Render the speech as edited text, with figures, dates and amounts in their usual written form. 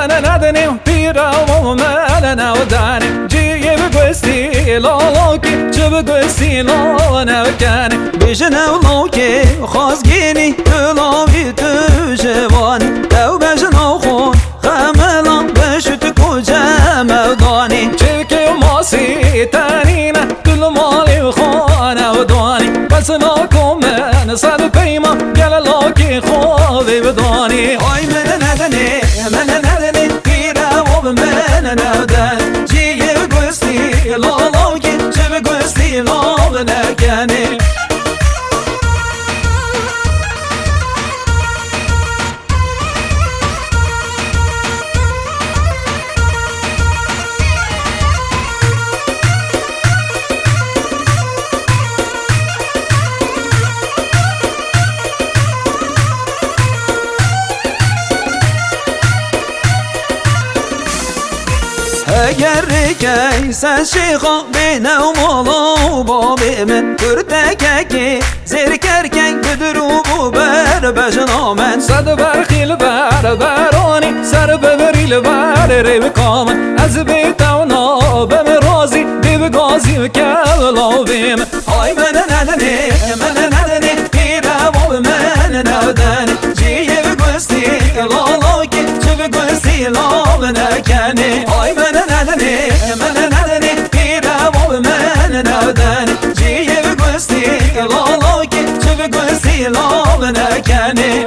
من ندنی پیرا و من نودانی جیب گستی لالاکی چه بگستی لانوکنی بجنو لاکی خازگینی تلاوی تو جوانی او بجنو خون خملان بشت کجا مودانی چرکی ماسی تنینه کل مالی خانه و دانی بس ناکم من صد پیما گل لاکی خوابی بدانی آی من ندنی پیرا و من نودانی جیب گستی لالاکی چه بگستی لانوکنی اگر کی سشیخا بینو مالا بابی من کرده که زیر کی بدرو بو بر بجنامن صد برخیل بر برانی سر ببریل بر ریب کامن از بیتونا بم رازی بیب گازی و کلا بیم آی من ندنی پیرا و من نودنی جیب گستی لالاکی چه بگستی لانوکنی آی من ندنی پیرا و من نودنی جیب گستی لالاکی چه بگستی لانوکنی